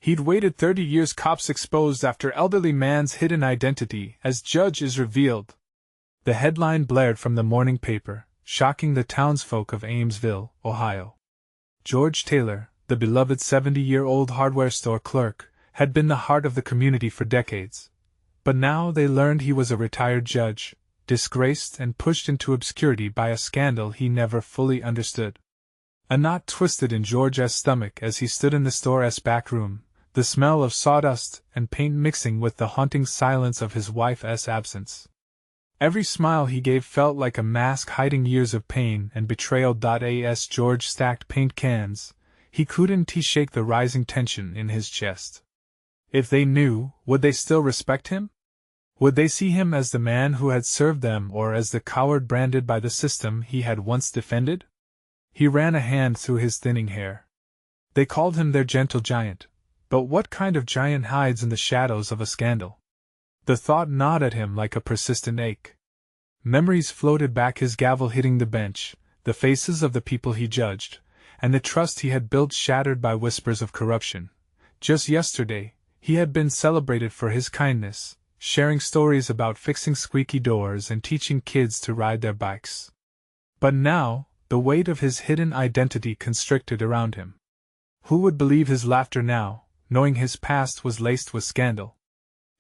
He'd waited 30 years. Cops exposed after elderly man's hidden identity as judge is revealed. The headline blared from the morning paper, shocking the townsfolk of Amesville, Ohio. George Taylor, the beloved 70-year-old hardware store clerk, had been the heart of the community for decades. But now they learned he was a retired judge, disgraced and pushed into obscurity by a scandal he never fully understood. A knot twisted in George's stomach as he stood in the store's back room, the smell of sawdust and paint mixing with the haunting silence of his wife's absence. Every smile he gave felt like a mask hiding years of pain and betrayal. As George stacked paint cans, he couldn't shake the rising tension in his chest. If they knew, would they still respect him? Would they see him as the man who had served them or as the coward branded by the system he had once defended? He ran a hand through his thinning hair. They called him their gentle giant, but what kind of giant hides in the shadows of a scandal? The thought gnawed at him like a persistent ache. Memories floated back, his gavel hitting the bench, the faces of the people he judged, and the trust he had built shattered by whispers of corruption. Just yesterday, he had been celebrated for his kindness, sharing stories about fixing squeaky doors and teaching kids to ride their bikes. But now, the weight of his hidden identity constricted around him. Who would believe his laughter now, knowing his past was laced with scandal?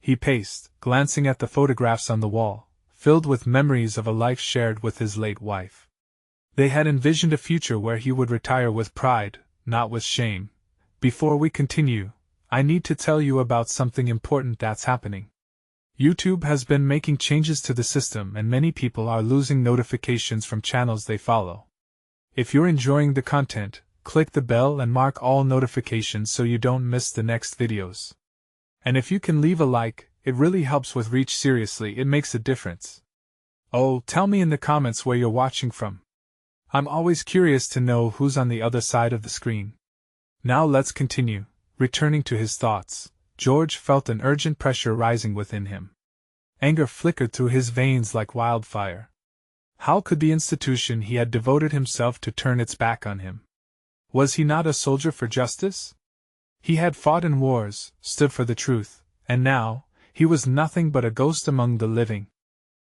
He paced, glancing at the photographs on the wall, filled with memories of a life shared with his late wife. They had envisioned a future where he would retire with pride, not with shame. Before we continue, I need to tell you about something important that's happening. YouTube has been making changes to the system and many people are losing notifications from channels they follow. If you're enjoying the content, click the bell and mark all notifications so you don't miss the next videos. And if you can leave a like, it really helps with reach. Seriously, it makes a difference. Oh, tell me in the comments where you're watching from. I'm always curious to know who's on the other side of the screen. Now let's continue. Returning to his thoughts, George felt an urgent pressure rising within him. Anger flickered through his veins like wildfire. How could the institution he had devoted himself to turn its back on him? Was he not a soldier for justice? He had fought in wars, stood for the truth, and now, he was nothing but a ghost among the living.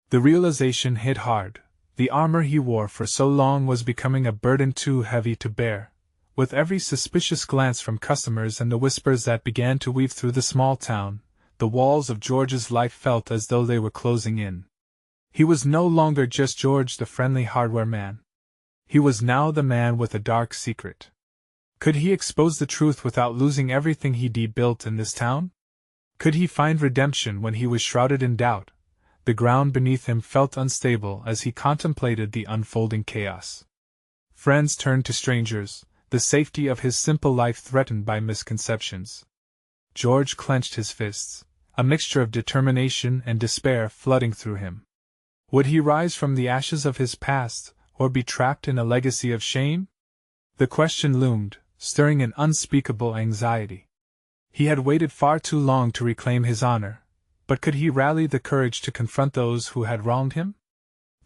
The realization hit hard. The armor he wore for so long was becoming a burden too heavy to bear. With every suspicious glance from customers and the whispers that began to weave through the small town, the walls of George's life felt as though they were closing in. He was no longer just George, the friendly hardware man. He was now the man with a dark secret. Could he expose the truth without losing everything he'd built in this town? Could he find redemption when he was shrouded in doubt? The ground beneath him felt unstable as he contemplated the unfolding chaos. Friends turned to strangers, the safety of his simple life threatened by misconceptions. George clenched his fists, a mixture of determination and despair flooding through him. Would he rise from the ashes of his past, or be trapped in a legacy of shame? The question loomed, stirring an unspeakable anxiety. He had waited far too long to reclaim his honor, but could he rally the courage to confront those who had wronged him?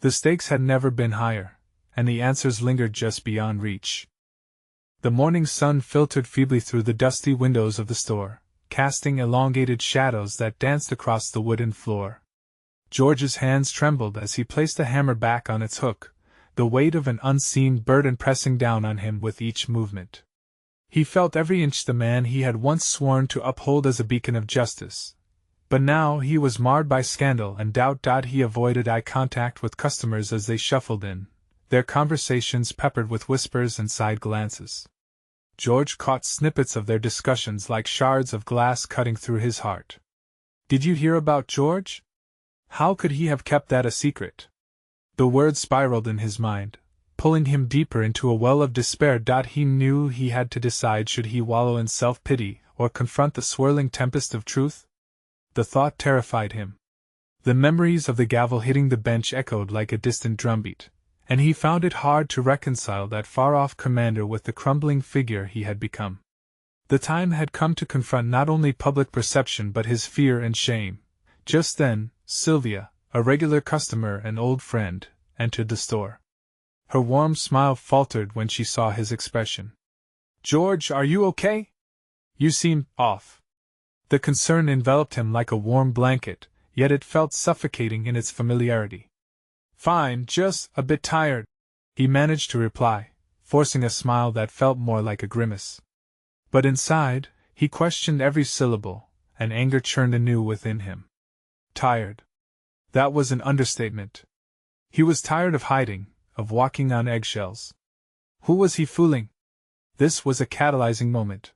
The stakes had never been higher, and the answers lingered just beyond reach. The morning sun filtered feebly through the dusty windows of the store, casting elongated shadows that danced across the wooden floor. George's hands trembled as he placed the hammer back on its hook, the weight of an unseen burden pressing down on him with each movement. He felt every inch the man he had once sworn to uphold as a beacon of justice. But now he was marred by scandal and doubt. He avoided eye contact with customers as they shuffled in, their conversations peppered with whispers and side glances. George caught snippets of their discussions like shards of glass cutting through his heart. Did you hear about George? How could he have kept that a secret? The words spiraled in his mind, pulling him deeper into a well of despair. He knew he had to decide, should he wallow in self-pity or confront the swirling tempest of truth? The thought terrified him. The memories of the gavel hitting the bench echoed like a distant drumbeat, and he found it hard to reconcile that far-off commander with the crumbling figure he had become. The time had come to confront not only public perception but his fear and shame. Just then, Sylvia, a regular customer and old friend, entered the store. Her warm smile faltered when she saw his expression. "George, are you okay?" You seem off. The concern enveloped him like a warm blanket, yet it felt suffocating in its familiarity. Fine, just a bit tired, he managed to reply, forcing a smile that felt more like a grimace. But inside, he questioned every syllable, and anger churned anew within him. Tired. That was an understatement. He was tired of hiding, of walking on eggshells. Who was he fooling? This was a catalyzing moment.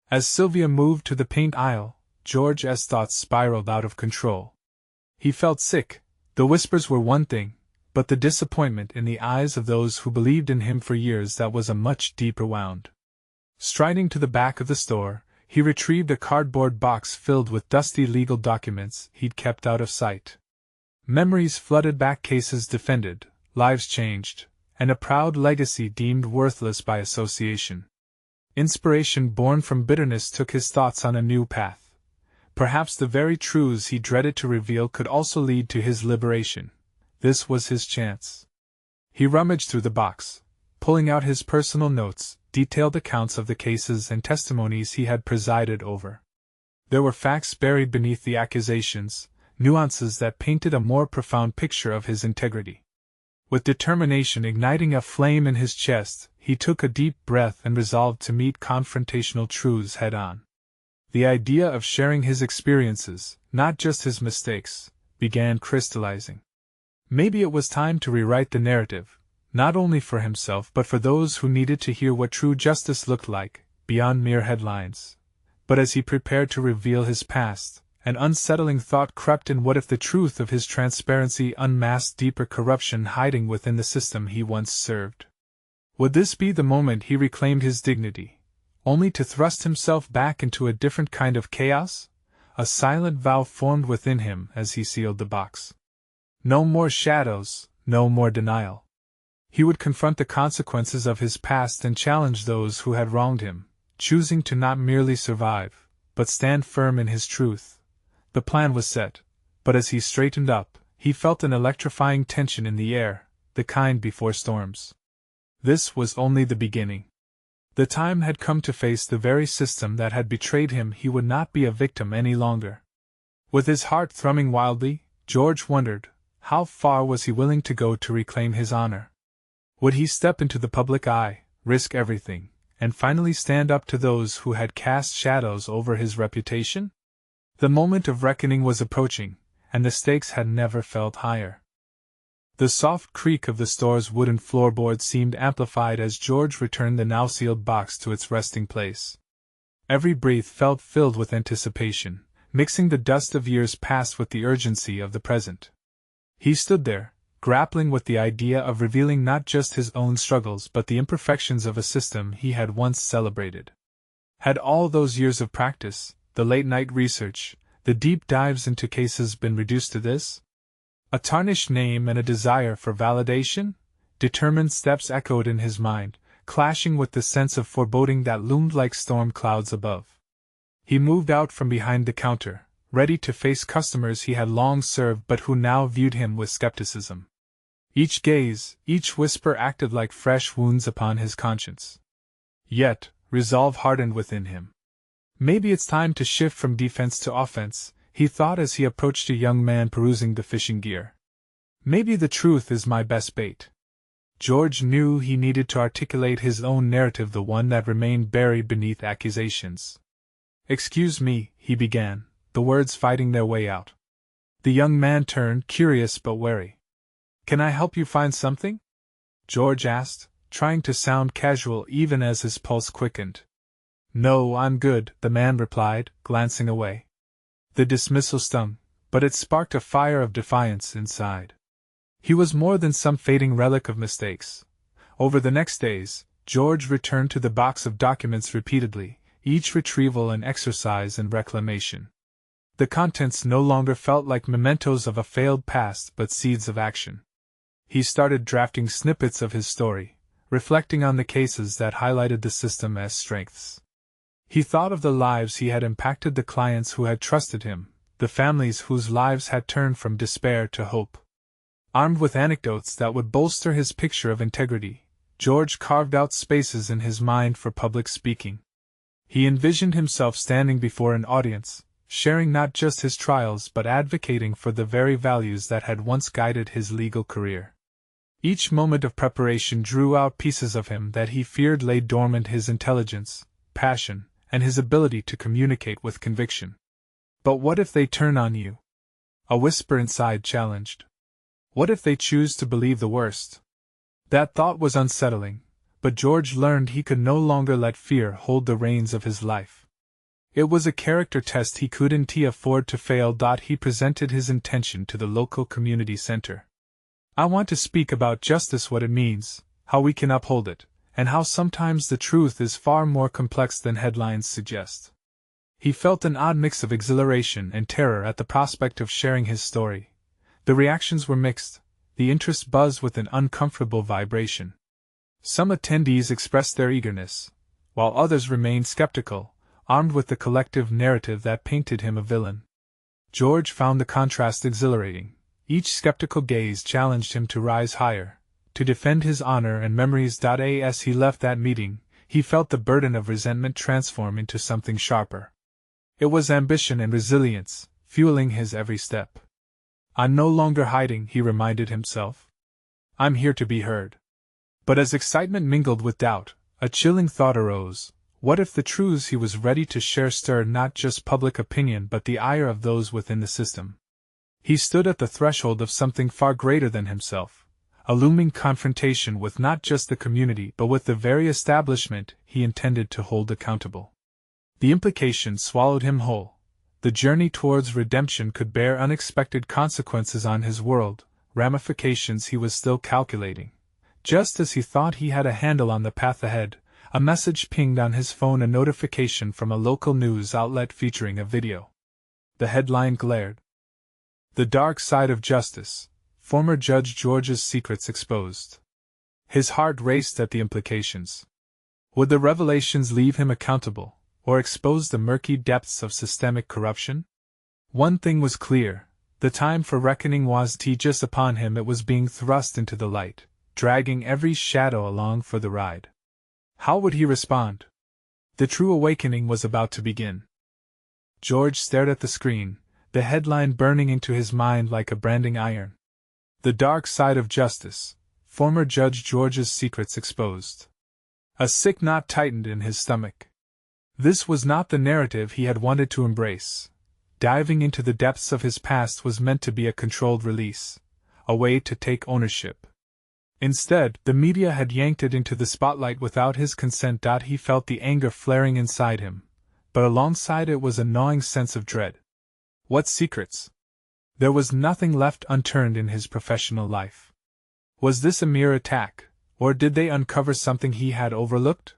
As Sylvia moved to the paint aisle, George's thoughts spiraled out of control. He felt sick. The whispers were one thing, but the disappointment in the eyes of those who believed in him for years, that was a much deeper wound. Striding to the back of the store, he retrieved a cardboard box filled with dusty legal documents he'd kept out of sight. Memories flooded back, cases defended, lives changed, and a proud legacy deemed worthless by association. Inspiration born from bitterness took his thoughts on a new path. Perhaps the very truths he dreaded to reveal could also lead to his liberation. This was his chance. He rummaged through the box, pulling out his personal notes, detailed accounts of the cases and testimonies he had presided over. There were facts buried beneath the accusations, nuances that painted a more profound picture of his integrity. With determination igniting a flame in his chest, he took a deep breath and resolved to meet confrontational truths head-on. The idea of sharing his experiences, not just his mistakes, began crystallizing. Maybe it was time to rewrite the narrative, not only for himself but for those who needed to hear what true justice looked like, beyond mere headlines. But as he prepared to reveal his past, an unsettling thought crept in: what if the truth of his transparency unmasked deeper corruption hiding within the system he once served? Would this be the moment he reclaimed his dignity, only to thrust himself back into a different kind of chaos? A silent vow formed within him as he sealed the box. No more shadows, no more denial. He would confront the consequences of his past and challenge those who had wronged him, choosing to not merely survive, but stand firm in his truth. The plan was set, but as he straightened up, he felt an electrifying tension in the air, the kind before storms. This was only the beginning. The time had come to face the very system that had betrayed him. He would not be a victim any longer. With his heart thrumming wildly, George wondered, how far was he willing to go to reclaim his honor? Would he step into the public eye, risk everything, and finally stand up to those who had cast shadows over his reputation? The moment of reckoning was approaching, and the stakes had never felt higher. The soft creak of the store's wooden floorboards seemed amplified as George returned the now sealed box to its resting place. Every breath felt filled with anticipation, mixing the dust of years past with the urgency of the present. He stood there, grappling with the idea of revealing not just his own struggles but the imperfections of a system he had once celebrated. Had all those years of practice, the late-night research, the deep dives into cases been reduced to this? A tarnished name and a desire for validation? Determined steps echoed in his mind, clashing with the sense of foreboding that loomed like storm clouds above. He moved out from behind the counter, ready to face customers he had long served but who now viewed him with skepticism. Each gaze, each whisper acted like fresh wounds upon his conscience. Yet, resolve hardened within him. Maybe it's time to shift from defense to offense, he thought as he approached a young man perusing the fishing gear. Maybe the truth is my best bait. George knew he needed to articulate his own narrative, the one that remained buried beneath accusations. "Excuse me," he began, the words fighting their way out. The young man turned, curious but wary. "Can I help you find something?" George asked, trying to sound casual even as his pulse quickened. "No, I'm good," the man replied, glancing away. The dismissal stung, but it sparked a fire of defiance inside. He was more than some fading relic of mistakes. Over the next days, George returned to the box of documents repeatedly, each retrieval an exercise in reclamation. The contents no longer felt like mementos of a failed past but seeds of action. He started drafting snippets of his story, reflecting on the cases that highlighted the system as strengths. He thought of the lives he had impacted, the clients who had trusted him, the families whose lives had turned from despair to hope. Armed with anecdotes that would bolster his picture of integrity, George carved out spaces in his mind for public speaking. He envisioned himself standing before an audience, sharing not just his trials but advocating for the very values that had once guided his legal career. Each moment of preparation drew out pieces of him that he feared lay dormant: his intelligence, passion, and his ability to communicate with conviction. But what if they turn on you? A whisper inside challenged. What if they choose to believe the worst? That thought was unsettling, but George learned he could no longer let fear hold the reins of his life. It was a character test he couldn't afford to fail. He presented his intention to the local community center. I want to speak about justice, what it means, how we can uphold it, and how sometimes the truth is far more complex than headlines suggest. He felt an odd mix of exhilaration and terror at the prospect of sharing his story. The reactions were mixed, the interest buzzed with an uncomfortable vibration. Some attendees expressed their eagerness, while others remained skeptical, armed with the collective narrative that painted him a villain. George found the contrast exhilarating. Each skeptical gaze challenged him to rise higher, to defend his honor and memories. As he left that meeting, he felt the burden of resentment transform into something sharper. It was ambition and resilience, fueling his every step. I'm no longer hiding, he reminded himself. I'm here to be heard. But as excitement mingled with doubt, a chilling thought arose. What if the truths he was ready to share stirred not just public opinion but the ire of those within the system? He stood at the threshold of something far greater than himself, a looming confrontation with not just the community but with the very establishment he intended to hold accountable. The implications swallowed him whole. The journey towards redemption could bear unexpected consequences on his world, ramifications he was still calculating. Just as he thought he had a handle on the path ahead, a message pinged on his phone, a notification from a local news outlet featuring a video. The headline glared. The Dark Side of Justice, Former Judge George's Secrets Exposed. His heart raced at the implications. Would the revelations leave him accountable, or expose the murky depths of systemic corruption? One thing was clear: the time for reckoning was just upon him. It was being thrust into the light, dragging every shadow along for the ride. How would he respond? The true awakening was about to begin. George stared at the screen, the headline burning into his mind like a branding iron. The Dark Side of Justice, Former Judge George's Secrets Exposed. A sick knot tightened in his stomach. This was not the narrative he had wanted to embrace. Diving into the depths of his past was meant to be a controlled release, a way to take ownership. Instead, the media had yanked it into the spotlight without his consent. He felt the anger flaring inside him, but alongside it was a gnawing sense of dread. What secrets? There was nothing left unturned in his professional life. Was this a mere attack, or did they uncover something he had overlooked?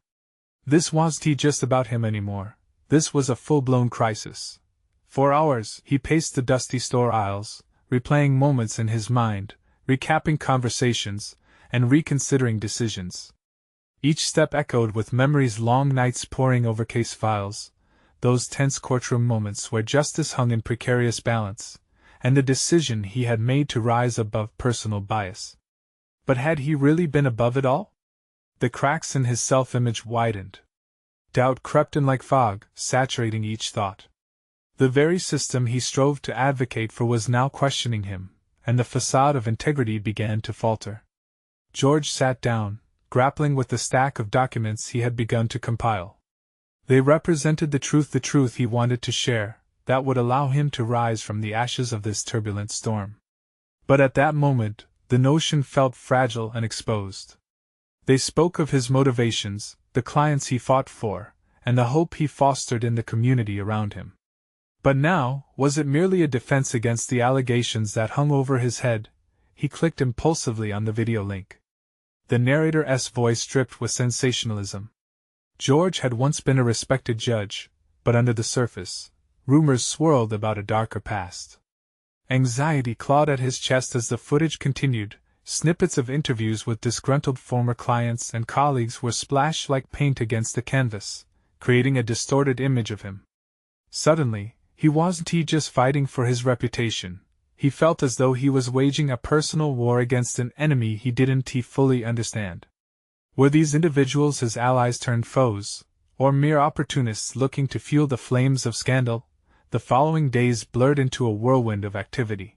This wasn't just about him anymore. This was a full-blown crisis. For hours, he paced the dusty store aisles, replaying moments in his mind, recapping conversations, and reconsidering decisions. Each step echoed with memories: long nights poring over case files, those tense courtroom moments where justice hung in precarious balance, and the decision he had made to rise above personal bias. But had he really been above it all? The cracks in his self-image widened. Doubt crept in like fog, saturating each thought. The very system he strove to advocate for was now questioning him, and the facade of integrity began to falter. George sat down, grappling with the stack of documents he had begun to compile. They represented the truth he wanted to share, that would allow him to rise from the ashes of this turbulent storm. But at that moment, the notion felt fragile and exposed. They spoke of his motivations, the clients he fought for, and the hope he fostered in the community around him. But now, was it merely a defense against the allegations that hung over his head? He clicked impulsively on the video link. The narrator's voice dripped with sensationalism. George had once been a respected judge, but under the surface, rumors swirled about a darker past. Anxiety clawed at his chest as the footage continued. Snippets of interviews with disgruntled former clients and colleagues were splashed like paint against the canvas, creating a distorted image of him. Suddenly, he wasn't just fighting for his reputation. He felt as though he was waging a personal war against an enemy he didn't fully understand. Were these individuals his allies turned foes, or mere opportunists looking to fuel the flames of scandal, the following days blurred into a whirlwind of activity.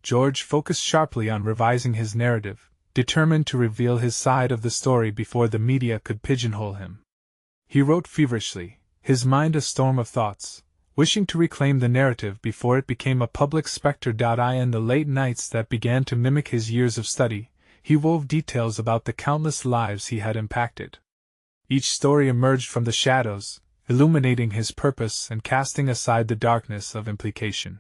George focused sharply on revising his narrative, determined to reveal his side of the story before the media could pigeonhole him. He wrote feverishly, his mind a storm of thoughts, wishing to reclaim the narrative before it became a public specter. In the late nights that began to mimic his years of study, he wove details about the countless lives he had impacted. Each story emerged from the shadows, illuminating his purpose and casting aside the darkness of implication.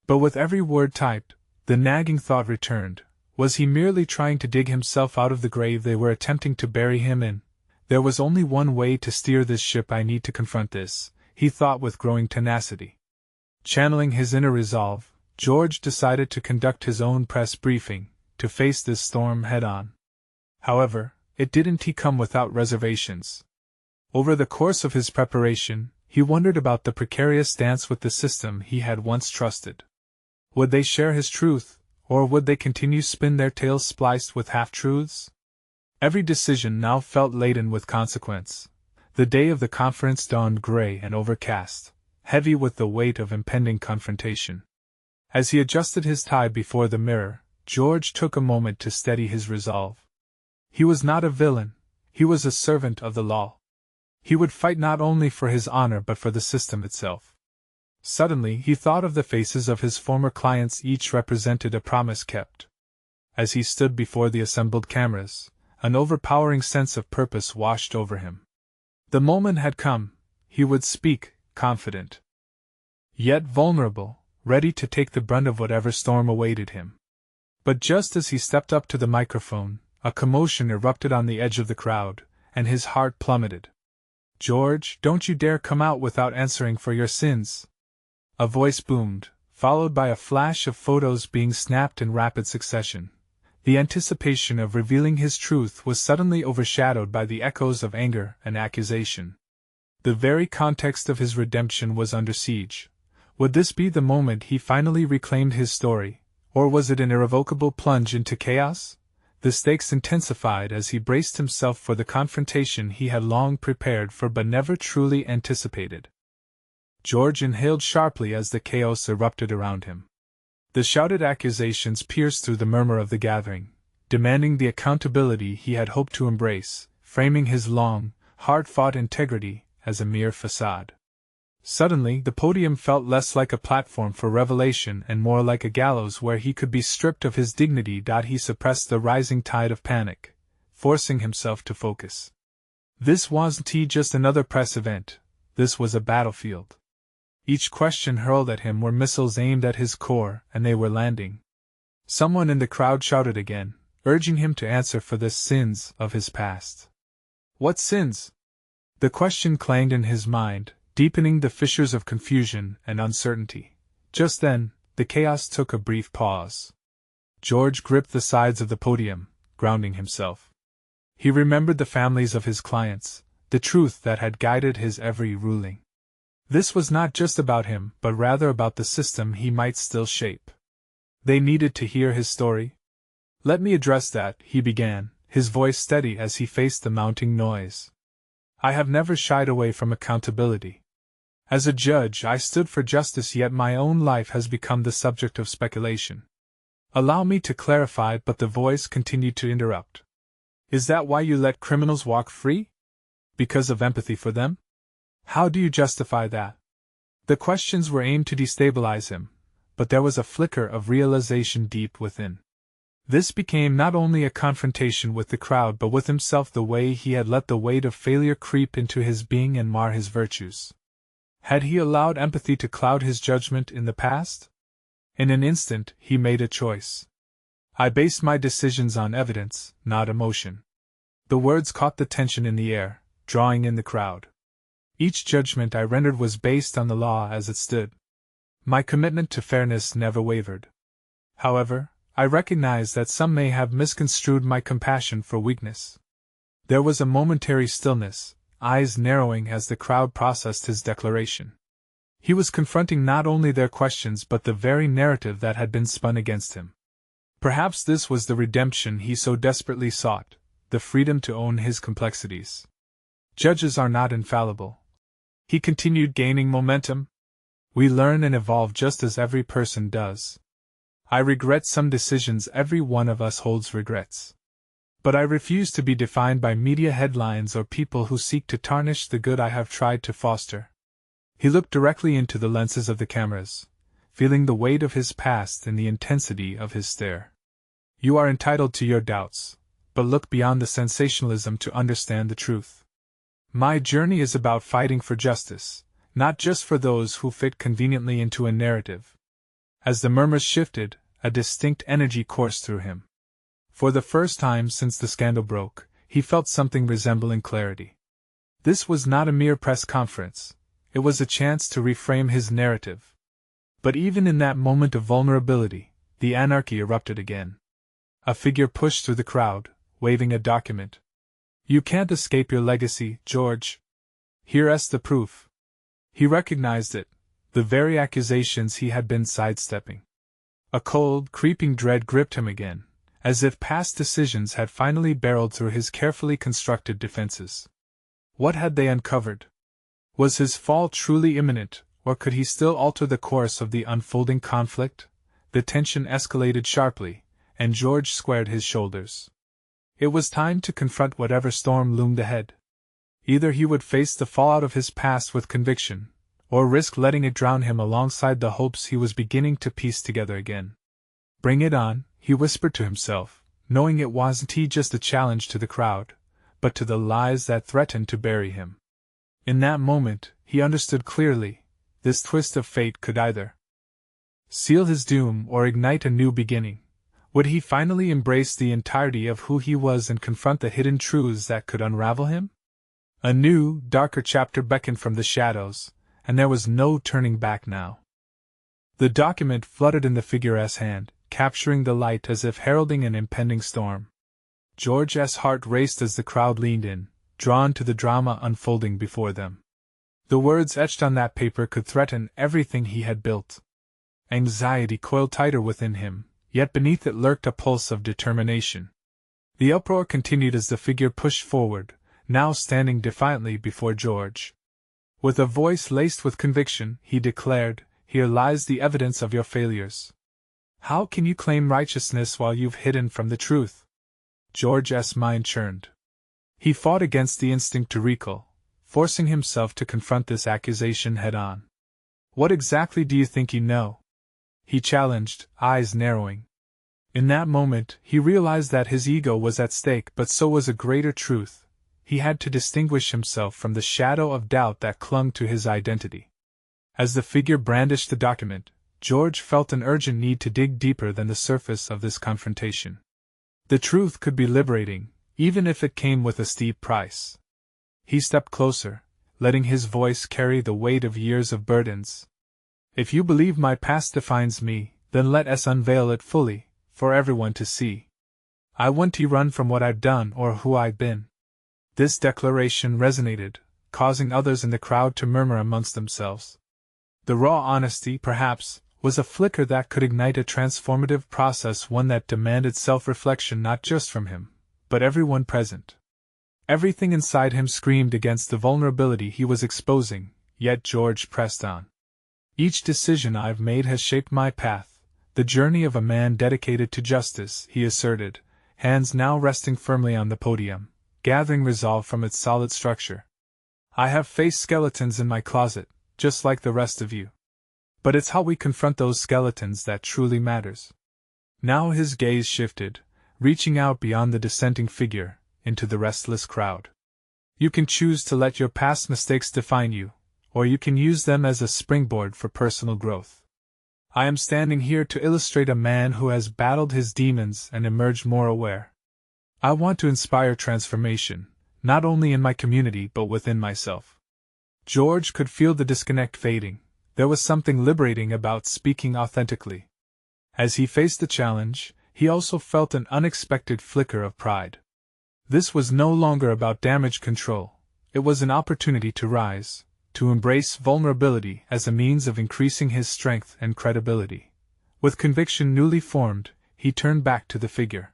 But with every word typed, the nagging thought returned: was he merely trying to dig himself out of the grave they were attempting to bury him in? There was only one way to steer this ship. I need to confront this, he thought with growing tenacity. Channeling his inner resolve, George decided to conduct his own press briefing, to face this storm head-on. However, it didn't come without reservations. Over the course of his preparation, he wondered about the precarious stance with the system he had once trusted. Would they share his truth, or would they continue spin their tales spliced with half-truths? Every decision now felt laden with consequence. The day of the conference dawned gray and overcast, heavy with the weight of impending confrontation. As he adjusted his tie before the mirror, George took a moment to steady his resolve. He was not a villain, he was a servant of the law. He would fight not only for his honor but for the system itself. Suddenly he thought of the faces of his former clients, each represented a promise kept. As he stood before the assembled cameras, an overpowering sense of purpose washed over him. The moment had come, he would speak, confident, yet vulnerable, ready to take the brunt of whatever storm awaited him. But just as he stepped up to the microphone, a commotion erupted on the edge of the crowd, and his heart plummeted. "George, don't you dare come out without answering for your sins!" A voice boomed, followed by a flash of photos being snapped in rapid succession. The anticipation of revealing his truth was suddenly overshadowed by the echoes of anger and accusation. The very context of his redemption was under siege. Would this be the moment he finally reclaimed his story, or was it an irrevocable plunge into chaos? The stakes intensified as he braced himself for the confrontation he had long prepared for but never truly anticipated. George inhaled sharply as the chaos erupted around him. The shouted accusations pierced through the murmur of the gathering, demanding the accountability he had hoped to embrace, framing his long, hard-fought integrity as a mere facade. Suddenly, the podium felt less like a platform for revelation and more like a gallows where he could be stripped of his dignity. He suppressed the rising tide of panic, forcing himself to focus. This wasn't just another press event, this was a battlefield. Each question hurled at him were missiles aimed at his core, and they were landing. Someone in the crowd shouted again, urging him to answer for the sins of his past. What sins? The question clanged in his mind, deepening the fissures of confusion and uncertainty. Just then, the chaos took a brief pause. George gripped the sides of the podium, grounding himself. He remembered the families of his clients, the truth that had guided his every ruling. This was not just about him, but rather about the system he might still shape. They needed to hear his story. "Let me address that," he began, his voice steady as he faced the mounting noise. "I have never shied away from accountability. As a judge, I stood for justice, yet my own life has become the subject of speculation. Allow me to clarify," but the voice continued to interrupt. "Is that why you let criminals walk free? Because of empathy for them? How do you justify that?" The questions were aimed to destabilize him, but there was a flicker of realization deep within. This became not only a confrontation with the crowd but with himself, the way he had let the weight of failure creep into his being and mar his virtues. Had he allowed empathy to cloud his judgment in the past? In an instant, he made a choice. "I base my decisions on evidence, not emotion." The words caught the tension in the air, drawing in the crowd. "Each judgment I rendered was based on the law as it stood. My commitment to fairness never wavered. However, I recognize that some may have misconstrued my compassion for weakness." There was a momentary stillness, eyes narrowing as the crowd processed his declaration. He was confronting not only their questions but the very narrative that had been spun against him. Perhaps this was the redemption he so desperately sought, the freedom to own his complexities. Judges are not infallible. He continued, gaining momentum. We learn and evolve just as every person does. I regret some decisions, every one of us holds regrets. But I refuse to be defined by media headlines or people who seek to tarnish the good I have tried to foster. He looked directly into the lenses of the cameras, feeling the weight of his past in the intensity of his stare. You are entitled to your doubts, but look beyond the sensationalism to understand the truth. My journey is about fighting for justice, not just for those who fit conveniently into a narrative. As the murmurs shifted, a distinct energy coursed through him. For the first time since the scandal broke, he felt something resembling clarity. This was not a mere press conference, it was a chance to reframe his narrative. But even in that moment of vulnerability, the anarchy erupted again. A figure pushed through the crowd, waving a document. You can't escape your legacy, George. Here's the proof. He recognized it, the very accusations he had been sidestepping. A cold, creeping dread gripped him again, as if past decisions had finally barreled through his carefully constructed defenses. What had they uncovered? Was his fall truly imminent, or could he still alter the course of the unfolding conflict? The tension escalated sharply, and George squared his shoulders. It was time to confront whatever storm loomed ahead. Either he would face the fallout of his past with conviction, or risk letting it drown him alongside the hopes he was beginning to piece together again. Bring it on, he whispered to himself, knowing it wasn't just a challenge to the crowd, but to the lies that threatened to bury him. In that moment, he understood clearly, this twist of fate could either seal his doom or ignite a new beginning. Would he finally embrace the entirety of who he was and confront the hidden truths that could unravel him? A new, darker chapter beckoned from the shadows, and there was no turning back now. The document fluttered in the figure's hand, capturing the light as if heralding an impending storm. George's heart raced as the crowd leaned in, drawn to the drama unfolding before them. The words etched on that paper could threaten everything he had built. Anxiety coiled tighter within him, yet beneath it lurked a pulse of determination. The uproar continued as the figure pushed forward, now standing defiantly before George. With a voice laced with conviction, he declared, "Here lies the evidence of your failures. How can you claim righteousness while you've hidden from the truth?" George's mind churned. He fought against the instinct to recall, forcing himself to confront this accusation head-on. "What exactly do you think you know?" he challenged, eyes narrowing. In that moment, he realized that his ego was at stake, but so was a greater truth. He had to distinguish himself from the shadow of doubt that clung to his identity. As the figure brandished the document, George felt an urgent need to dig deeper than the surface of this confrontation. The truth could be liberating, even if it came with a steep price. He stepped closer, letting his voice carry the weight of years of burdens. "If you believe my past defines me, then let us unveil it fully, for everyone to see. I won't run from what I've done or who I've been." This declaration resonated, causing others in the crowd to murmur amongst themselves. The raw honesty, perhaps, was a flicker that could ignite a transformative process, one that demanded self-reflection not just from him, but everyone present. Everything inside him screamed against the vulnerability he was exposing, yet George pressed on. "Each decision I've made has shaped my path, the journey of a man dedicated to justice," he asserted, hands now resting firmly on the podium, gathering resolve from its solid structure. "I have faced skeletons in my closet, just like the rest of you. But it's how we confront those skeletons that truly matters." Now his gaze shifted, reaching out beyond the dissenting figure, into the restless crowd. "You can choose to let your past mistakes define you, or you can use them as a springboard for personal growth. I am standing here to illustrate a man who has battled his demons and emerged more aware. I want to inspire transformation, not only in my community but within myself." George could feel the disconnect fading. There was something liberating about speaking authentically. As he faced the challenge, he also felt an unexpected flicker of pride. This was no longer about damage control. It was an opportunity to rise, to embrace vulnerability as a means of increasing his strength and credibility. With conviction newly formed, he turned back to the figure.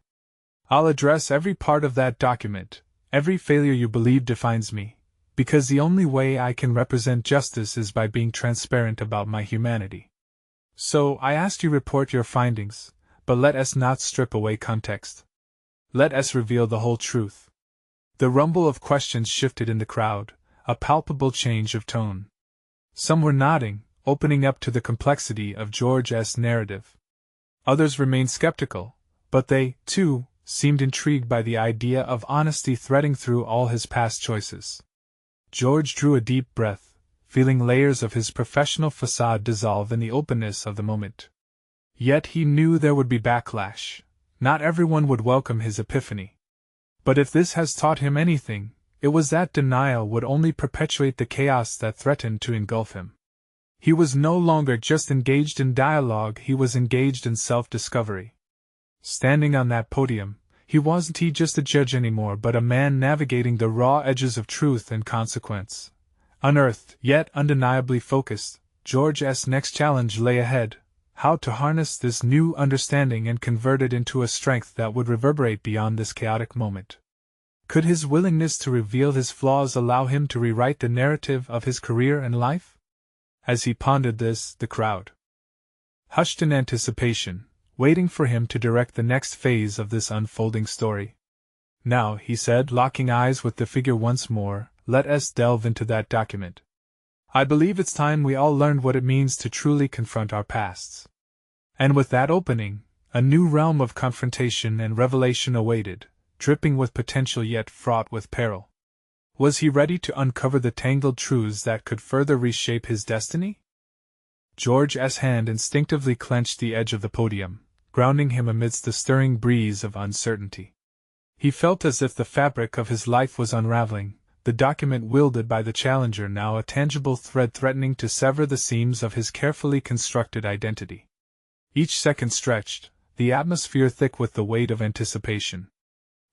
"I'll address every part of that document, every failure you believe defines me, Because the only way I can represent justice is by being transparent about my humanity. So, I asked you report your findings, but let us not strip away context. Let us reveal the whole truth. The rumble of questions shifted in the crowd, a palpable change of tone. Some were nodding, opening up to the complexity of George's narrative. Others remained skeptical, but they, too, seemed intrigued by the idea of honesty threading through all his past choices. George drew a deep breath, feeling layers of his professional facade dissolve in the openness of the moment. Yet he knew there would be backlash. Not everyone would welcome his epiphany. But if this has taught him anything, it was that denial would only perpetuate the chaos that threatened to engulf him. He was no longer just engaged in dialogue, he was engaged in self-discovery. Standing on that podium, he wasn't just a judge anymore but a man navigating the raw edges of truth and consequence. Unearthed, yet undeniably focused, George's next challenge lay ahead: how to harness this new understanding and convert it into a strength that would reverberate beyond this chaotic moment. Could his willingness to reveal his flaws allow him to rewrite the narrative of his career and life? As he pondered this, the crowd hushed in anticipation, waiting for him to direct the next phase of this unfolding story. Now, he said, locking eyes with the figure once more, let us delve into that document. I believe it's time we all learned what it means to truly confront our pasts. And with that opening, a new realm of confrontation and revelation awaited, dripping with potential yet fraught with peril. Was he ready to uncover the tangled truths that could further reshape his destiny? George's hand instinctively clenched the edge of the podium, grounding him amidst the stirring breeze of uncertainty. He felt as if the fabric of his life was unraveling, the document wielded by the challenger now a tangible thread threatening to sever the seams of his carefully constructed identity. Each second stretched, the atmosphere thick with the weight of anticipation.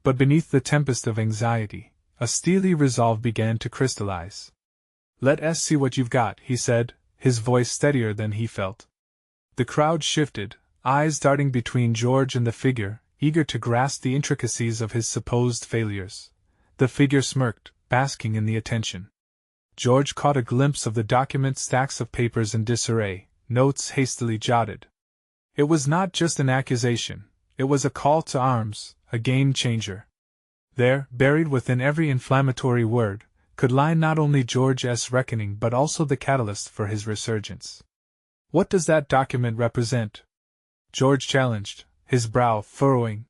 But beneath the tempest of anxiety, a steely resolve began to crystallize. Let us see what you've got, he said, his voice steadier than he felt. The crowd shifted, eyes darting between George and the figure, eager to grasp the intricacies of his supposed failures. The figure smirked, basking in the attention. George caught a glimpse of the document, stacks of papers in disarray, notes hastily jotted. It was not just an accusation, it was a call to arms, a game-changer. There, buried within every inflammatory word, could lie not only George's reckoning but also the catalyst for his resurgence. What does that document represent? George challenged, his brow furrowing.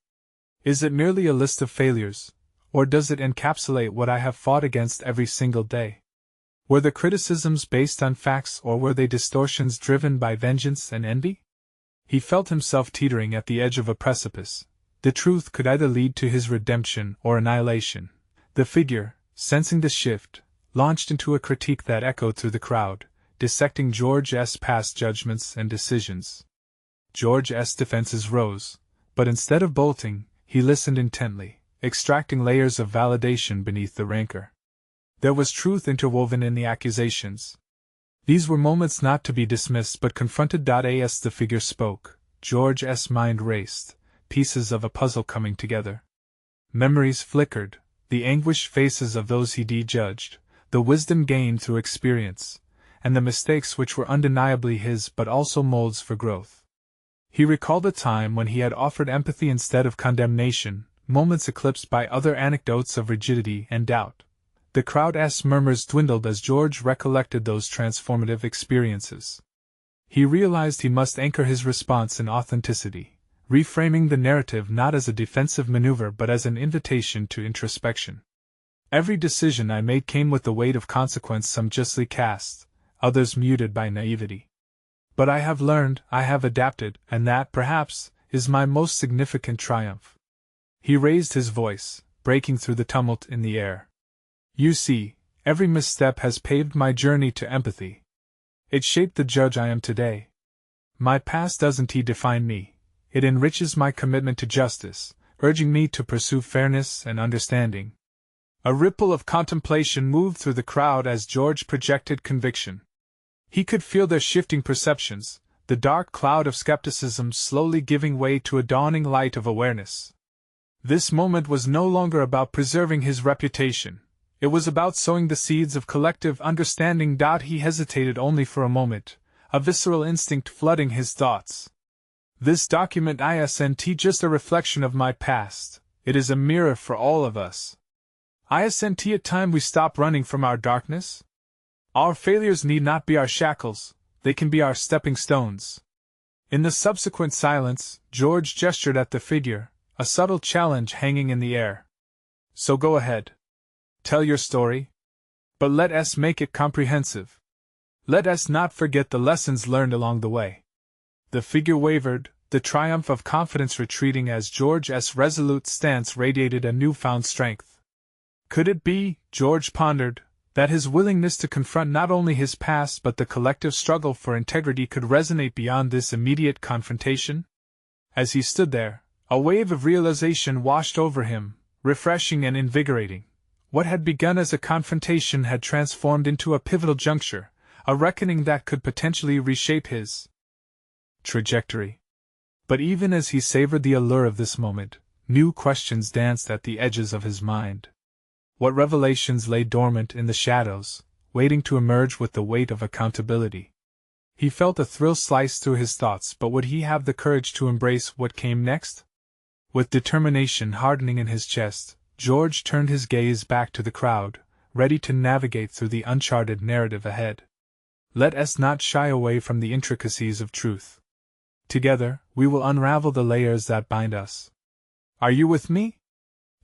Is it merely a list of failures, or does it encapsulate what I have fought against every single day? Were the criticisms based on facts or were they distortions driven by vengeance and envy? He felt himself teetering at the edge of a precipice. The truth could either lead to his redemption or annihilation. The figure, sensing the shift, launched into a critique that echoed through the crowd, dissecting George's past judgments and decisions. George's defenses rose, but instead of bolting, he listened intently, extracting layers of validation beneath the rancor. There was truth interwoven in the accusations. These were moments not to be dismissed but confronted. As the figure spoke, George's mind raced, pieces of a puzzle coming together. Memories flickered, the anguished faces of those he judged, the wisdom gained through experience, and the mistakes which were undeniably his but also molds for growth. He recalled a time when he had offered empathy instead of condemnation, moments eclipsed by other anecdotes of rigidity and doubt. The crowd's murmurs dwindled as George recollected those transformative experiences. He realized he must anchor his response in authenticity, reframing the narrative not as a defensive maneuver but as an invitation to introspection. Every decision I made came with the weight of consequence, some justly cast, others muted by naivety. But I have learned, I have adapted, and that, perhaps, is my most significant triumph. He raised his voice, breaking through the tumult in the air. You see, every misstep has paved my journey to empathy. It shaped the judge I am today. My past doesn't define me. It enriches my commitment to justice, urging me to pursue fairness and understanding. A ripple of contemplation moved through the crowd as George projected conviction. He could feel their shifting perceptions, the dark cloud of skepticism slowly giving way to a dawning light of awareness. This moment was no longer about preserving his reputation. It was about sowing the seeds of collective understanding. He hesitated only for a moment, a visceral instinct flooding his thoughts. This document isn't just a reflection of my past, it is a mirror for all of us. Isn't it time we stop running from our darkness? Our failures need not be our shackles, they can be our stepping stones. In the subsequent silence, George gestured at the figure, a subtle challenge hanging in the air. So go ahead. Tell your story. But let us make it comprehensive. Let us not forget the lessons learned along the way. The figure wavered, the triumph of confidence retreating as George's resolute stance radiated a newfound strength. Could it be, George pondered, that his willingness to confront not only his past but the collective struggle for integrity could resonate beyond this immediate confrontation? As he stood there, a wave of realization washed over him, refreshing and invigorating. What had begun as a confrontation had transformed into a pivotal juncture, a reckoning that could potentially reshape his trajectory. But even as he savored the allure of this moment, new questions danced at the edges of his mind. What revelations lay dormant in the shadows, waiting to emerge with the weight of accountability? He felt a thrill slice through his thoughts, but would he have the courage to embrace what came next? With determination hardening in his chest, George turned his gaze back to the crowd, ready to navigate through the uncharted narrative ahead. Let us not shy away from the intricacies of truth. Together, we will unravel the layers that bind us. Are you with me?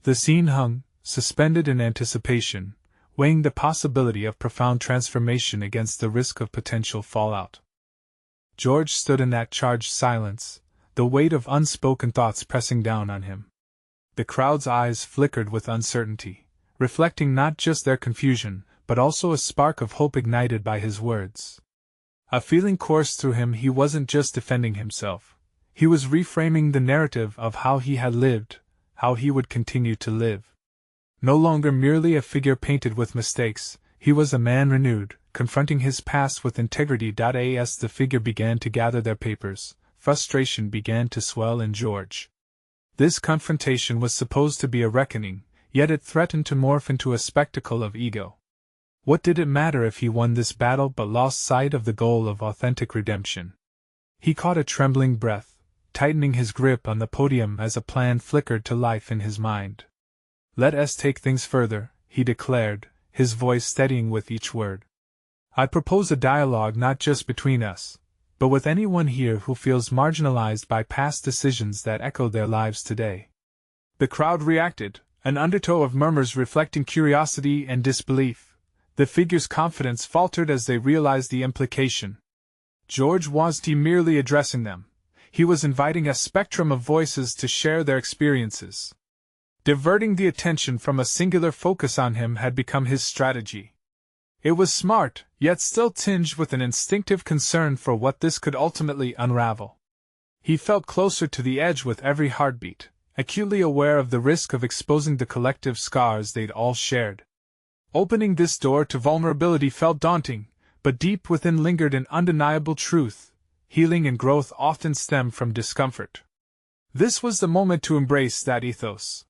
The scene hung, suspended in anticipation, weighing the possibility of profound transformation against the risk of potential fallout. George stood in that charged silence, the weight of unspoken thoughts pressing down on him. The crowd's eyes flickered with uncertainty, reflecting not just their confusion, but also a spark of hope ignited by his words. A feeling coursed through him. He wasn't just defending himself, he was reframing the narrative of how he had lived, how he would continue to live. No longer merely a figure painted with mistakes, he was a man renewed, confronting his past with integrity. As the figure began to gather their papers, frustration began to swell in George. This confrontation was supposed to be a reckoning, yet it threatened to morph into a spectacle of ego. What did it matter if he won this battle but lost sight of the goal of authentic redemption? He caught a trembling breath, tightening his grip on the podium as a plan flickered to life in his mind. Let us take things further, he declared, his voice steadying with each word. I propose a dialogue not just between us, but with anyone here who feels marginalized by past decisions that echo their lives today. The crowd reacted, an undertow of murmurs reflecting curiosity and disbelief. The figure's confidence faltered as they realized the implication. George wasn't merely addressing them, he was inviting a spectrum of voices to share their experiences. Diverting the attention from a singular focus on him had become his strategy. It was smart, yet still tinged with an instinctive concern for what this could ultimately unravel. He felt closer to the edge with every heartbeat, acutely aware of the risk of exposing the collective scars they'd all shared. Opening this door to vulnerability felt daunting, but deep within lingered an undeniable truth: healing and growth often stem from discomfort. This was the moment to embrace that ethos.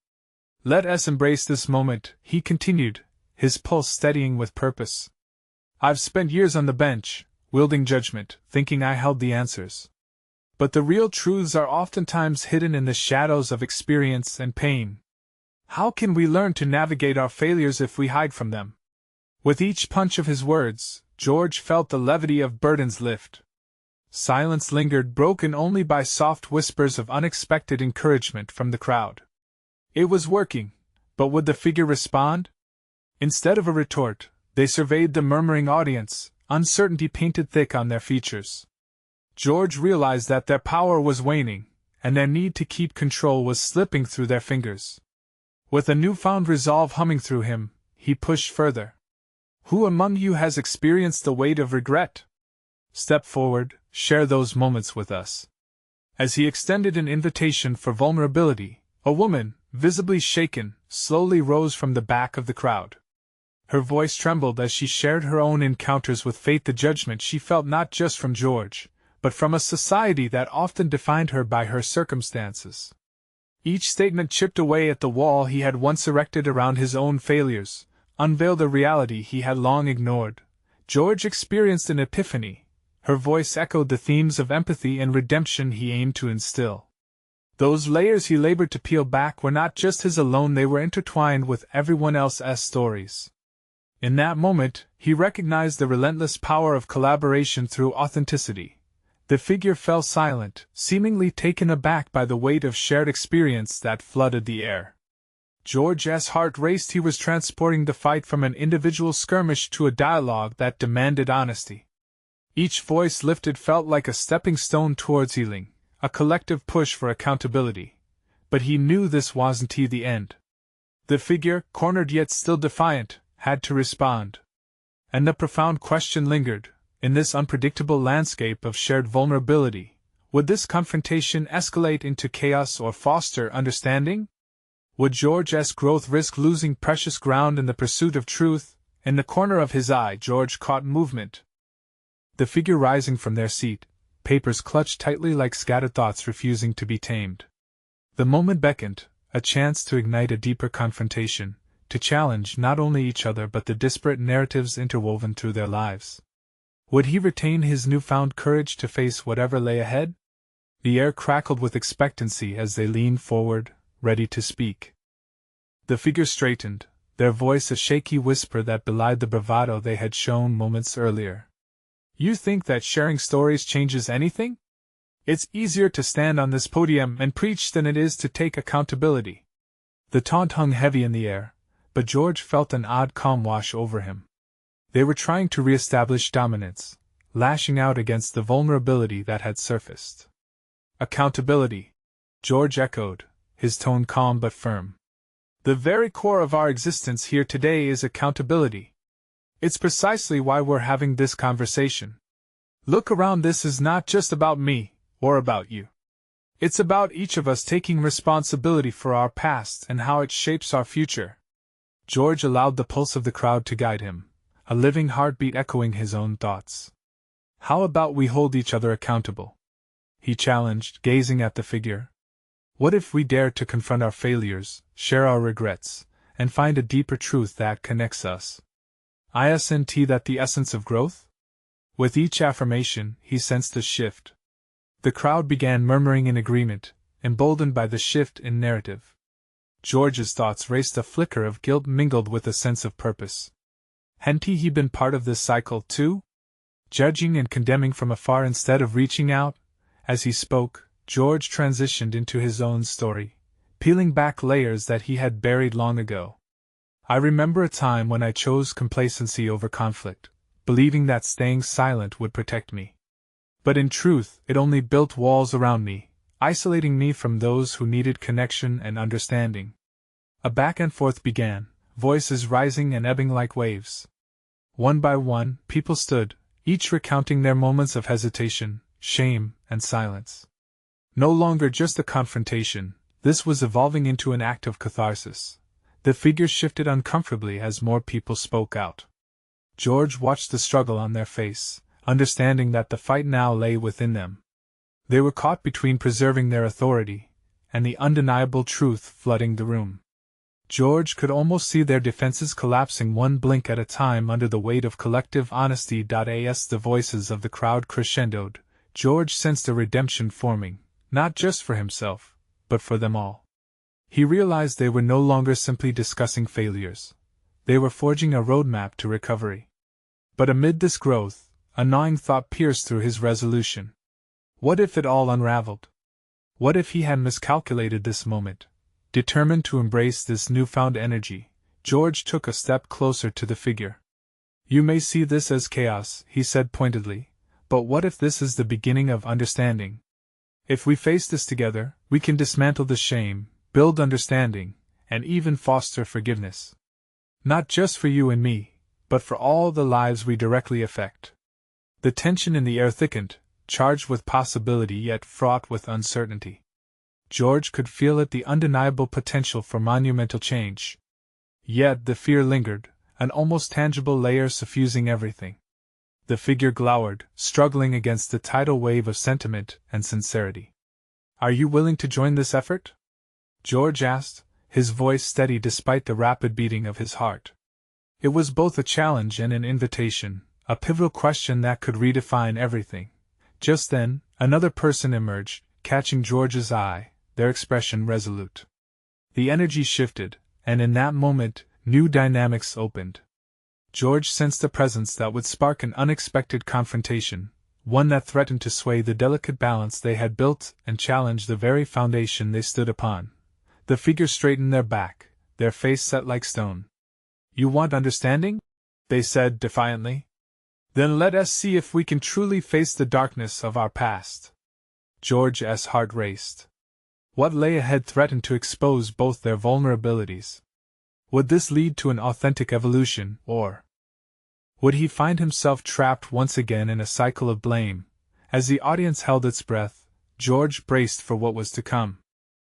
Let us embrace this moment, he continued, his pulse steadying with purpose. I've spent years on the bench, wielding judgment, thinking I held the answers. But the real truths are oftentimes hidden in the shadows of experience and pain. How can we learn to navigate our failures if we hide from them? With each punch of his words, George felt the levity of burdens lift. Silence lingered, broken only by soft whispers of unexpected encouragement from the crowd. It was working, but would the figure respond? Instead of a retort, they surveyed the murmuring audience, uncertainty painted thick on their features. George realized that their power was waning, and their need to keep control was slipping through their fingers. With a newfound resolve humming through him, he pushed further. Who among you has experienced the weight of regret? Step forward, share those moments with us. As he extended an invitation for vulnerability, a woman, visibly shaken, slowly rose from the back of the crowd. Her voice trembled as she shared her own encounters with fate, the judgment she felt not just from George, but from a society that often defined her by her circumstances. Each statement chipped away at the wall he had once erected around his own failures, unveiled a reality he had long ignored. George experienced an epiphany. Her voice echoed the themes of empathy and redemption he aimed to instill. Those layers he labored to peel back were not just his alone, they were intertwined with everyone else's stories. In that moment, he recognized the relentless power of collaboration through authenticity. The figure fell silent, seemingly taken aback by the weight of shared experience that flooded the air. George's heart raced. He was transporting the fight from an individual skirmish to a dialogue that demanded honesty. Each voice lifted felt like a stepping stone towards healing, a collective push for accountability. But he knew this wasn't the end. The figure, cornered yet still defiant, had to respond. And the profound question lingered. In this unpredictable landscape of shared vulnerability, would this confrontation escalate into chaos or foster understanding? Would George's growth risk losing precious ground in the pursuit of truth? In the corner of his eye, George caught movement. The figure rising from their seat, papers clutched tightly like scattered thoughts refusing to be tamed. The moment beckoned, a chance to ignite a deeper confrontation, to challenge not only each other but the disparate narratives interwoven through their lives. Would he retain his newfound courage to face whatever lay ahead? The air crackled with expectancy as they leaned forward, ready to speak. The figure straightened, their voice a shaky whisper that belied the bravado they had shown moments earlier. You think that sharing stories changes anything? It's easier to stand on this podium and preach than it is to take accountability. The taunt hung heavy in the air, but George felt an odd calm wash over him. They were trying to re-establish dominance, lashing out against the vulnerability that had surfaced. Accountability, George echoed, his tone calm but firm. The very core of our existence here today is accountability. It's precisely why we're having this conversation. Look around, this is not just about me, or about you. It's about each of us taking responsibility for our past and how it shapes our future. George allowed the pulse of the crowd to guide him, a living heartbeat echoing his own thoughts. How about we hold each other accountable? He challenged, gazing at the figure. What if we dare to confront our failures, share our regrets, and find a deeper truth that connects us? Isn't that the essence of growth? With each affirmation, he sensed a shift. The crowd began murmuring in agreement, emboldened by the shift in narrative. George's thoughts raced, a flicker of guilt mingled with a sense of purpose. Hadn't he been part of this cycle too? Judging and condemning from afar instead of reaching out? As he spoke, George transitioned into his own story, peeling back layers that he had buried long ago. I remember a time when I chose complacency over conflict, believing that staying silent would protect me. But in truth, it only built walls around me, isolating me from those who needed connection and understanding. A back and forth began, voices rising and ebbing like waves. One by one, people stood, each recounting their moments of hesitation, shame, and silence. No longer just a confrontation, this was evolving into an act of catharsis. The figures shifted uncomfortably as more people spoke out. George watched the struggle on their face, understanding that the fight now lay within them. They were caught between preserving their authority and the undeniable truth flooding the room. George could almost see their defenses collapsing one blink at a time under the weight of collective honesty. As the voices of the crowd crescendoed, George sensed a redemption forming, not just for himself, but for them all. He realized they were no longer simply discussing failures. They were forging a roadmap to recovery. But amid this growth, a gnawing thought pierced through his resolution. What if it all unraveled? What if he had miscalculated this moment? Determined to embrace this newfound energy, George took a step closer to the figure. You may see this as chaos, he said pointedly, but what if this is the beginning of understanding? If we face this together, we can dismantle the shame, build understanding, and even foster forgiveness. Not just for you and me, but for all the lives we directly affect. The tension in the air thickened, charged with possibility yet fraught with uncertainty. George could feel it, the undeniable potential for monumental change. Yet the fear lingered, an almost tangible layer suffusing everything. The figure glowered, struggling against the tidal wave of sentiment and sincerity. Are you willing to join this effort? George asked, his voice steady despite the rapid beating of his heart. It was both a challenge and an invitation, a pivotal question that could redefine everything. Just then, another person emerged, catching George's eye, their expression resolute. The energy shifted, and in that moment, new dynamics opened. George sensed a presence that would spark an unexpected confrontation, one that threatened to sway the delicate balance they had built and challenge the very foundation they stood upon. The figure straightened their back, their face set like stone. "You want understanding?" they said defiantly. "Then let us see if we can truly face the darkness of our past." George's heart raced. What lay ahead threatened to expose both their vulnerabilities. Would this lead to an authentic evolution, or would he find himself trapped once again in a cycle of blame? As the audience held its breath, George braced for what was to come.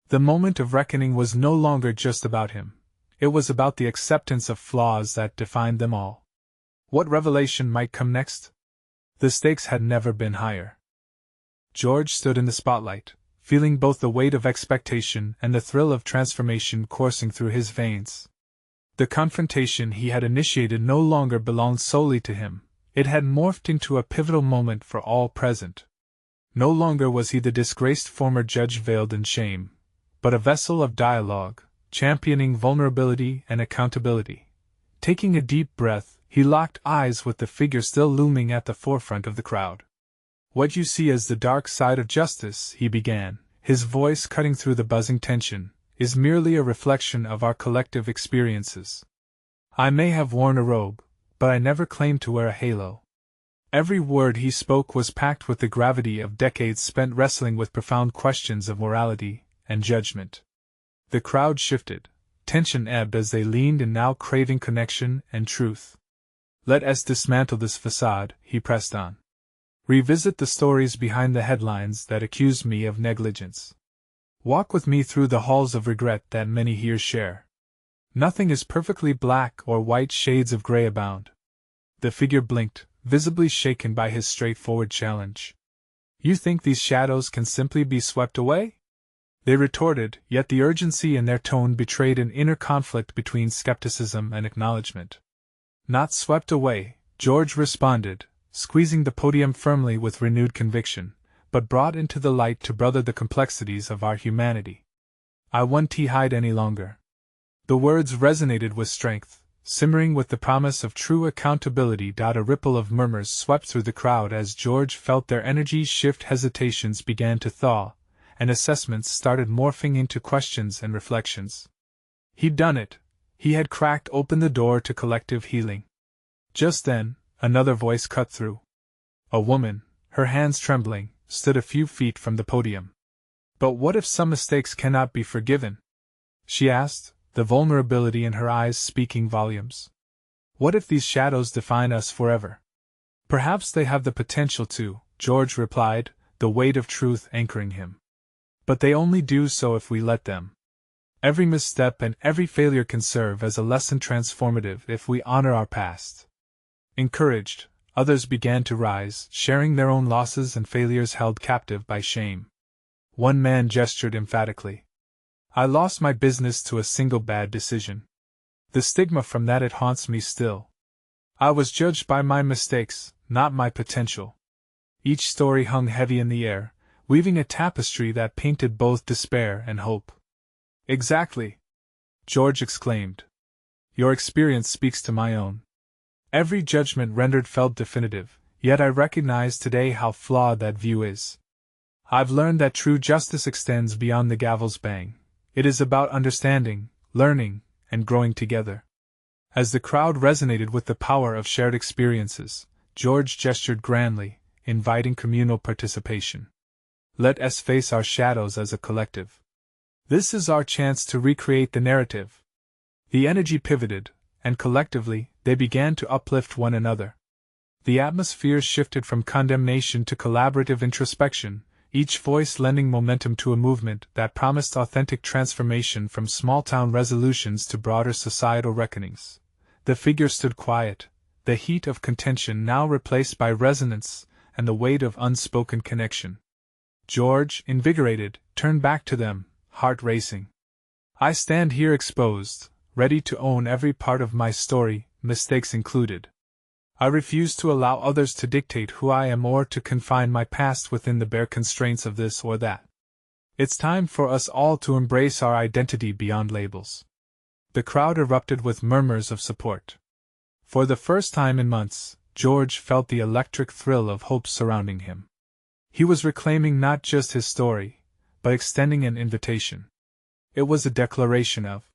The moment of reckoning was no longer just about him. It was about the acceptance of flaws that defined them all. What revelation might come next? The stakes had never been higher. George stood in the spotlight, feeling both the weight of expectation and the thrill of transformation coursing through his veins. The confrontation he had initiated no longer belonged solely to him. It had morphed into a pivotal moment for all present. No longer was he the disgraced former judge veiled in shame, but a vessel of dialogue, championing vulnerability and accountability. Taking a deep breath, he locked eyes with the figure still looming at the forefront of the crowd. "What you see as the dark side of justice," he began, his voice cutting through the buzzing tension, "is merely a reflection of our collective experiences. I may have worn a robe, but I never claimed to wear a halo." Every word he spoke was packed with the gravity of decades spent wrestling with profound questions of morality and judgment. The crowd shifted, tension ebbed as they leaned in, now craving connection and truth. "Let us dismantle this facade," he pressed on. "Revisit the stories behind the headlines that accused me of negligence. Walk with me through the halls of regret that many here share. Nothing is perfectly black or white, shades of gray abound." The figure blinked, visibly shaken by his straightforward challenge. "You think these shadows can simply be swept away?" they retorted, yet the urgency in their tone betrayed an inner conflict between skepticism and acknowledgement. "Not swept away," George responded, squeezing the podium firmly with renewed conviction, "but brought into the light to brother the complexities of our humanity. I won't hide any longer." The words resonated with strength, simmering with the promise of true accountability. A ripple of murmurs swept through the crowd as George felt their energies shift. Hesitations began to thaw, and assessments started morphing into questions and reflections. He'd done it. He had cracked open the door to collective healing. Just then, another voice cut through. A woman, her hands trembling, stood a few feet from the podium. "But what if some mistakes cannot be forgiven?" she asked, the vulnerability in her eyes speaking volumes. "What if these shadows define us forever?" "Perhaps they have the potential to," George replied, the weight of truth anchoring him. "But they only do so if we let them. Every misstep and every failure can serve as a lesson, transformative if we honor our past." Encouraged, others began to rise, sharing their own losses and failures held captive by shame. One man gestured emphatically. "I lost my business to a single bad decision. The stigma from that, it haunts me still. I was judged by my mistakes, not my potential." Each story hung heavy in the air, weaving a tapestry that painted both despair and hope. "Exactly!" George exclaimed. "Your experience speaks to my own. Every judgment rendered felt definitive, yet I recognize today how flawed that view is. I've learned that true justice extends beyond the gavel's bang. It is about understanding, learning, and growing together." As the crowd resonated with the power of shared experiences, George gestured grandly, inviting communal participation. "Let us face our shadows as a collective. This is our chance to recreate the narrative." The energy pivoted, and collectively, they began to uplift one another. The atmosphere shifted from condemnation to collaborative introspection, each voice lending momentum to a movement that promised authentic transformation from small-town resolutions to broader societal reckonings. The figure stood quiet, the heat of contention now replaced by resonance and the weight of unspoken connection. George, invigorated, turned back to them, heart racing. "I stand here exposed, ready to own every part of my story, mistakes included. I refuse to allow others to dictate who I am or to confine my past within the bare constraints of this or that. It's time for us all to embrace our identity beyond labels. The crowd erupted with murmurs of support. For the first time in months, George felt the electric thrill of hope surrounding him. He was reclaiming not just his story, but extending an invitation. It was a declaration of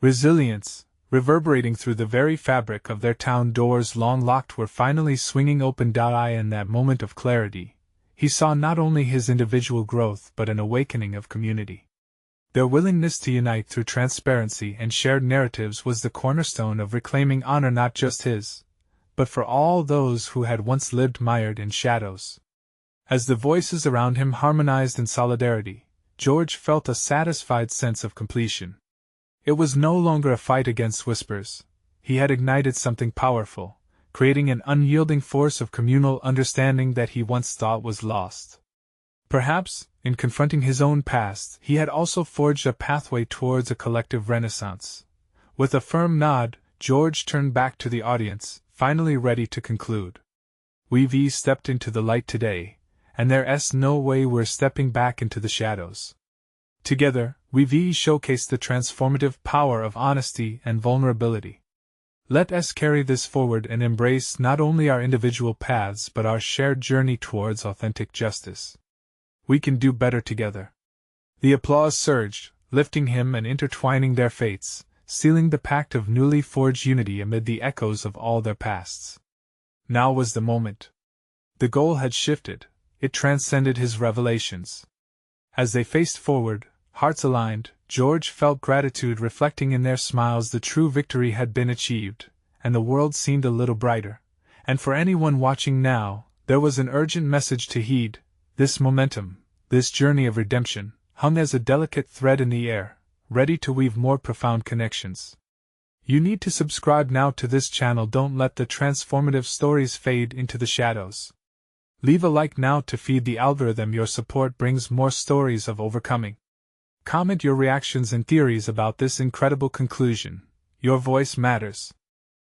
resilience, reverberating through the very fabric of their town. Doors long locked were finally swinging open. In that moment of clarity, he saw not only his individual growth but an awakening of community. Their willingness to unite through transparency and shared narratives was the cornerstone of reclaiming honor, not just his, but for all those who had once lived mired in shadows. As the voices around him harmonized in solidarity, George felt a satisfied sense of completion. It was no longer a fight against whispers. He had ignited something powerful, creating an unyielding force of communal understanding that he once thought was lost. Perhaps, in confronting his own past, he had also forged a pathway towards a collective renaissance. With a firm nod, George turned back to the audience, finally ready to conclude. We've stepped into the light today, and there's no way we're stepping back into the shadows. Together, we've showcased the transformative power of honesty and vulnerability. Let us carry this forward and embrace not only our individual paths but our shared journey towards authentic justice. We can do better together. The applause surged, lifting him and intertwining their fates, sealing the pact of newly forged unity amid the echoes of all their pasts. Now was the moment. The goal had shifted, it transcended his revelations. As they faced forward, hearts aligned, George felt gratitude reflecting in their smiles. The true victory had been achieved, and the world seemed a little brighter. And for anyone watching now, there was an urgent message to heed. This momentum, this journey of redemption, hung as a delicate thread in the air, ready to weave more profound connections. You need to subscribe now to this channel. Don't let the transformative stories fade into the shadows. Leave a like now to feed the algorithm. Your support brings more stories of overcoming. Comment your reactions and theories about this incredible conclusion. Your voice matters.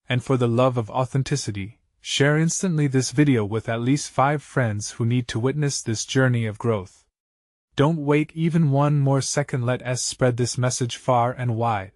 And for the love of authenticity, share instantly this video with at least 5 friends who need to witness this journey of growth. Don't wait even one more second. Let us spread this message far and wide.